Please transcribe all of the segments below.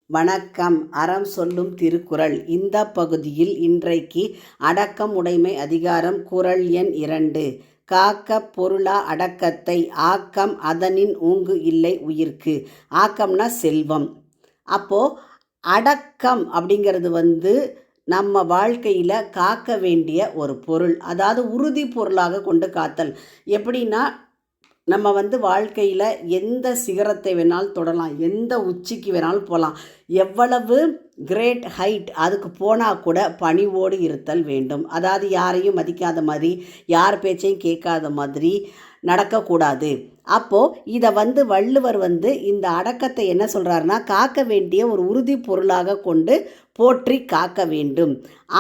வணக்கம். அறம் சொல்லும் திருக்குறள். இந்த பகுதியில் இன்றைக்கு அடக்கம் உடைமை அதிகாரம் குறள் எண் 2. காக்க பொருளா அடக்கத்தை ஆக்கம் அதனின் ஊங்கு இல்லை உயிர்க்கு. ஆக்கம்னா செல்வம். அப்போது அடக்கம் அப்படிங்கிறது நம்ம வாழ்க்கையில் காக்க வேண்டிய ஒரு பொருள். அதாவது உறுதி பொருளாக கொண்டு காத்தல். எப்படின்னா நம்ம வாழ்க்கையில் எந்த சிகரத்தை வேணாலும் தொடலாம், எந்த உச்சிக்கு வேணாலும் போகலாம். எவ்வளவு கிரேட் ஹைட் அதுக்கு போனால் கூட பணிவோடு இருத்தல் வேண்டும். அதாவது யாரையும் மதிக்காத மாதிரி, யார் பேச்சையும் கேட்காத மாதிரி நடக்கக்கூடாது. அப்போது இதை வள்ளுவர் இந்த அடக்கத்தை என்ன சொல்கிறாருன்னா, காக்க வேண்டிய ஒரு உறுதி பொருளாக கொண்டு போற்றி காக்க வேண்டும்.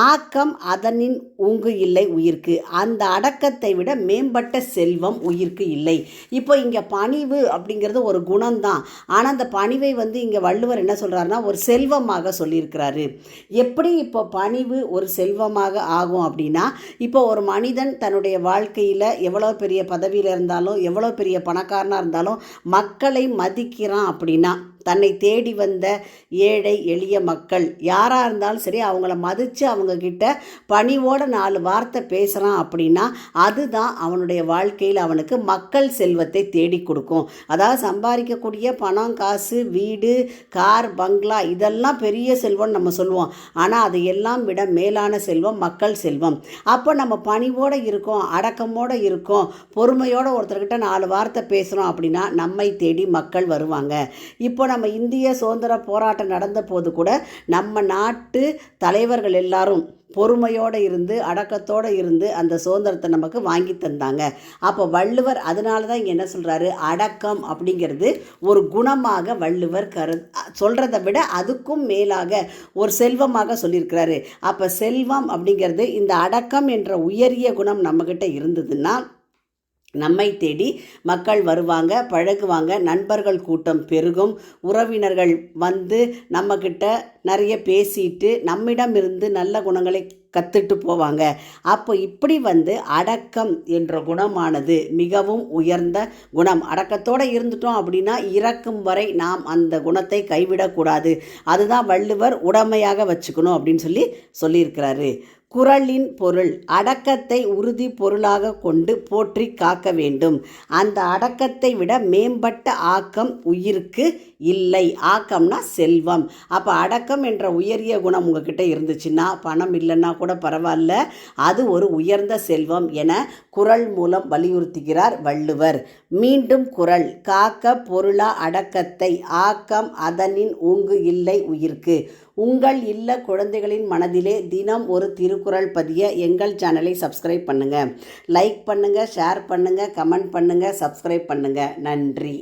ஆக்கம் அதனின் ஊங்கு இல்லை உயிர்க்கு. அந்த அடக்கத்தை விட மேம்பட்ட செல்வம் உயிர்க்கு இல்லை. இப்போ இங்கே பணிவு அப்படிங்கிறது ஒரு குணம்தான். ஆனால் அந்த பணிவை இங்கே வள்ளுவர் என்ன சொல்கிறாருன்னா ஒரு செல்வமாக சொல்லியிருக்கிறாரு. எப்படி இப்போ பணிவு ஒரு செல்வமாக ஆகும் அப்படின்னா, இப்போ ஒரு மனிதன் தன்னுடைய வாழ்க்கையில் எவ்வளோ பெரிய பதவியில் இருந்தாலும், எவ்வளோ பெரிய பணக்காரனாக இருந்தாலும் மக்களை மதிக்கிறான் அப்படின்னா, தன்னை தேடி வந்த ஏழை எளிய மக்கள் யாராக இருந்தாலும் சரி, அவங்கள மதித்து அவங்கக்கிட்ட பணிவோட 4 வார்த்தை பேசுகிறான் அப்படின்னா, அதுதான் அவனுடைய வாழ்க்கையில் அவனுக்கு மக்கள் செல்வத்தை தேடி கொடுக்கும். அதாவது சம்பாதிக்கக்கூடிய பணம், காசு, வீடு, கார், பங்களா இதெல்லாம் பெரிய செல்வம்னு நம்ம சொல்லுவோம். ஆனால் அதையெல்லாம் விட மேலான செல்வம் மக்கள் செல்வம். அப்போ நம்ம பணிவோடு இருக்கோம், அடக்கமோடு இருக்கோம், பொறுமையோடு ஒருத்தர்கிட்ட 4 வார்த்தை பேசுகிறோம் அப்படின்னா நம்மை தேடி மக்கள் வருவாங்க. இப்போ நம்ம இந்திய சுதந்திர போராட்டம் நடந்த போது கூட நம்ம நாட்டு தலைவர்கள் எல்லாரும் பொறுமையோடு இருந்து அடக்கத்தோடு இருந்து அந்த சுதந்திரத்தை நமக்கு வாங்கி தந்தாங்க. அப்போ வள்ளுவர் அதனால தான் இங்கே என்ன சொல்கிறாரு, அடக்கம் அப்படிங்கிறது ஒரு குணமாக வள்ளுவர் சொல்கிறத விட அதுக்கும் மேலாக ஒரு செல்வமாக சொல்லியிருக்கிறாரு. அப்போ செல்வம் அப்படிங்கிறது இந்த அடக்கம் என்ற உயரிய குணம் நம்மக்கிட்ட இருந்ததுன்னா நம்மை தேடி மக்கள் வருவாங்க, பழகுவாங்க, நண்பர்கள் கூட்டம் பெருகும், உறவினர்கள் நம்மக்கிட்ட நிறைய பேசிட்டு நம்மிடம் இருந்து நல்ல குணங்களை கற்றுட்டு போவாங்க. அப்போ இப்படி அடக்கம் என்ற குணமானது மிகவும் உயர்ந்த குணம். அடக்கத்தோடு இருந்துட்டோம் அப்படின்னா இறக்கும் வரை நாம் அந்த குணத்தை கைவிடக்கூடாது. அதுதான் வள்ளுவர் உடைமையாக வச்சுக்கணும் அப்படின்னு சொல்லியிருக்கிறாரு. குறளின் பொருள்: அடக்கத்தை உறுதி பொருளாக கொண்டு போற்றி காக்க வேண்டும். அந்த அடக்கத்தை விட மேம்பட்ட ஆக்கம் உயிருக்கு இல்லை. ஆக்கம்னா செல்வம். அப்போ அடக்கம் என்ற உயரிய குணம் உங்ககிட்ட இருந்துச்சுன்னா, பணம் இல்லைன்னா கூட பரவாயில்ல, அது ஒரு உயர்ந்த செல்வம் என குறள் மூலம் வலியுறுத்துகிறார் வள்ளுவர். மீண்டும் குறள்: காக்க பொருளா அடக்கத்தை ஆக்கம் அதனின் ஊங்கு இல்லை உயிர்க்கு. உங்கள் இல்ல குழந்தைகளின் மனதிலே தினம் ஒரு திருக்குறள் பதிய எங்கள் சேனலை சப்ஸ்கிரைப் பண்ணுங்கள். லைக் பண்ணுங்கள், ஷேர் பண்ணுங்கள், கமெண்ட் பண்ணுங்கள், சப்ஸ்கிரைப் பண்ணுங்கள். நன்றி.